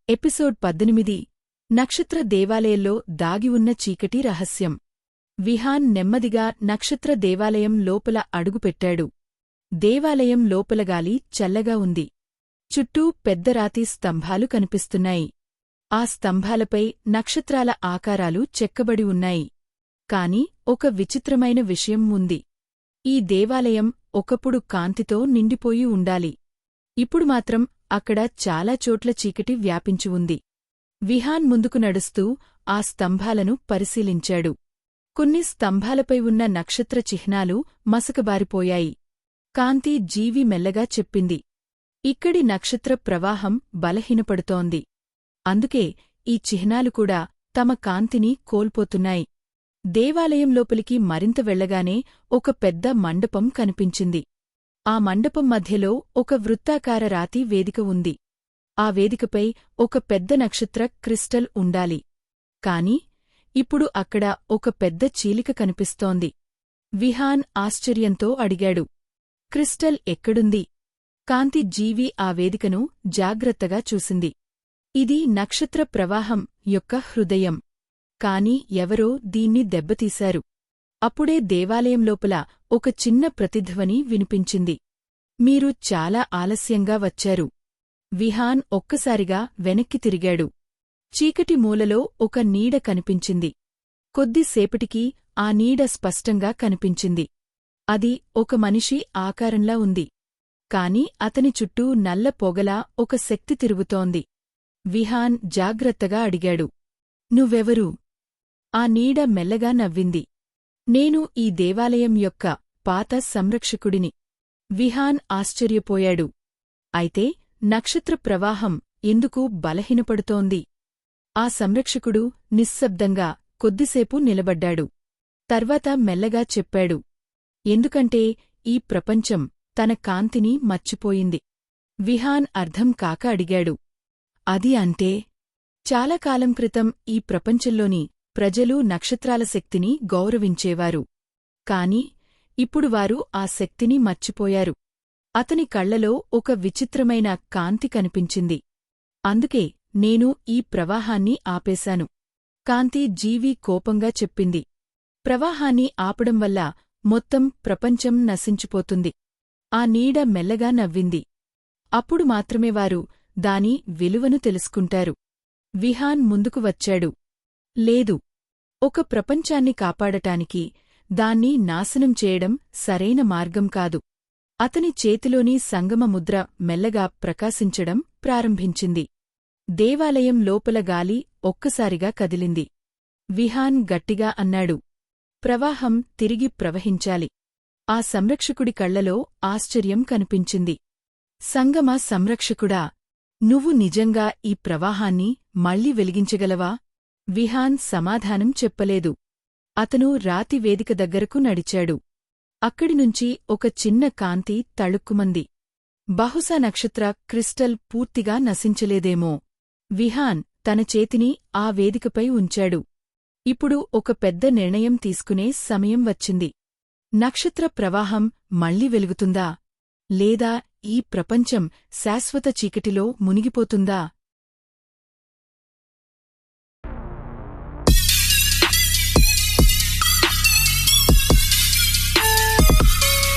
Episode 18 నక్షత్ర దేవాలయంలో దాగి ఉన్న చీకటి రహస్యం. విహాన్ నెమ్మదిగా నక్షత్ర దేవాలయం లోపల అడుగుపెట్టాడు. దేవాలయం లోపల గాలి చల్లగా ఉంది. చుట్టూ పెద్ద రాతి స్తంభాలు కనిపిస్తున్నాయి. ఆ స్తంభాలపై నక్షత్రాల ఆకారాలు చెక్కబడి ఉన్నాయి. కాని ఒక విచిత్రమైన విషయం ఉంది. ఈ దేవాలయం ఒకప్పుడు కాంతితో నిండిపోయి ఉండాలి. ఇప్పుడు మాత్రం అక్కడ చాలా చోట్ల చీకటి వ్యాపించి ఉంది. విహాన్ ముందుకు నడుస్తూ ఆ స్తంభాలను పరిశీలించాడు. కొన్ని స్తంభాలపై ఉన్న నక్షత్ర చిహ్నాలు మసకబారిపోయాయి. కాంతి జీవి మెల్లగా చెప్పింది, ఇక్కడి నక్షత్ర ప్రవాహం బలహీనపడుతోంది. అందుకే ఈ చిహ్నాలు కూడా తమ కాంతిని కోల్పోతున్నాయి. దేవాలయం లోపలికి మరింత వెళ్లగానే ఒక పెద్ద మండపం కనిపించింది. ఆ మండపం మధ్యలో ఒక వృత్తాకార రాతి వేదిక ఉంది. ఆ వేదికపై ఒక పెద్ద నక్షత్ర క్రిస్టల్ ఉండాలి. కాని ఇప్పుడు అక్కడ ఒక పెద్ద చీలిక కనిపిస్తోంది. విహాన్ ఆశ్చర్యంతో అడిగాడు, క్రిస్టల్ ఎక్కడుంది? కాంతి జీవి ఆ వేదికను జాగ్రత్తగా చూసింది. ఇది నక్షత్ర ప్రవాహం యొక్క హృదయం. కాని ఎవరో దీన్ని దెబ్బతీశారు. అప్పుడే దేవాలయం లోపల ఒక చిన్న ప్రతిధ్వని వినిపించింది. మీరు చాలా ఆలస్యంగా వచ్చారు. విహాన్ ఒక్కసారిగా వెనక్కి తిరిగాడు. చీకటి మూలలో ఒక నీడ కనిపించింది. కొద్దిసేపటికి ఆ నీడ స్పష్టంగా కనిపించింది. అది ఒక మనిషి ఆకారంలా ఉంది. కాని అతని చుట్టూ నల్ల పొగలా ఒక శక్తి తిరుగుతోంది. విహాన్ జాగ్రత్తగా అడిగాడు, నువ్వెవరు? ఆ నీడ మెల్లగా నవ్వింది. నేను ఈ దేవాలయం యొక్క పాత సంరక్షకుడిని. విహాన్ ఆశ్చర్యపోయాడు. అయితే నక్షత్ర ప్రవాహం ఎందుకు బలహీనపడుతోంది? ఆ సంరక్షకుడు నిశ్శబ్దంగా కొద్దిసేపు నిలబడ్డాడు. తర్వాత మెల్లగా చెప్పాడు, ఎందుకంటే ఈ ప్రపంచం తన కాంతిని మర్చిపోయింది. విహాన్ అర్థం కాక అడిగాడు, అది అంటే? చాలా కాలం క్రితం ఈ ప్రపంచంలోని ప్రజలు నక్షత్రాల శక్తిని గౌరవించేవారు. కాని ఇప్పుడు వారు ఆ శక్తిని మర్చిపోయారు. అతని కళ్లలో ఒక విచిత్రమైన కాంతి కనిపించింది. అందుకే నేను ఈ ప్రవాహాన్ని ఆపేశాను. కాంతి జీవి కోపంగా చెప్పింది, ప్రవాహాన్ని ఆపడం వల్ల మొత్తం ప్రపంచం నశించిపోతుంది. ఆ నీడ మెల్లగా నవ్వింది. అప్పుడు మాత్రమే వారు దాని విలువను తెలుసుకుంటారు. విహాన్ ముందుకు వచ్చాడు. లేదు, ఒక ప్రపంచాన్ని కాపాడటానికి దాన్ని నాశనం చేయడం సరైన మార్గం కాదు. అతని చేతిలోని సంగమ ముద్ర మెల్లగా ప్రకాశించడం ప్రారంభించింది. దేవాలయం లోపల గాలి ఒక్కసారిగా కదిలింది. విహాన్ గట్టిగా అన్నాడు, ప్రవాహం తిరిగి ప్రవహించాలి. ఆ సంరక్షకుడి కళ్లలో ఆశ్చర్యం కనిపించింది. సంగమ సంరక్షకుడా, నువ్వు నిజంగా ఈ ప్రవాహాన్ని మళ్లీ వెలిగించగలవా? విహాన్ సమాధానం చెప్పలేదు. అతను రాతి వేదిక దగ్గరకు నడిచాడు. అక్కడినుంచి ఒక చిన్న కాంతి తళుక్కుమంది. బహుశా నక్షత్ర క్రిస్టల్ పూర్తిగా నశించలేదేమో. విహాన్ తన చేతిని ఆ వేదికపై ఉంచాడు. ఇప్పుడు ఒక పెద్ద నిర్ణయం తీసుకునే సమయం వచ్చింది. నక్షత్ర ప్రవాహం మళ్లీ వెలుగుతుందా? లేదా ఈ ప్రపంచం శాశ్వత చీకటిలో మునిగిపోతుందా?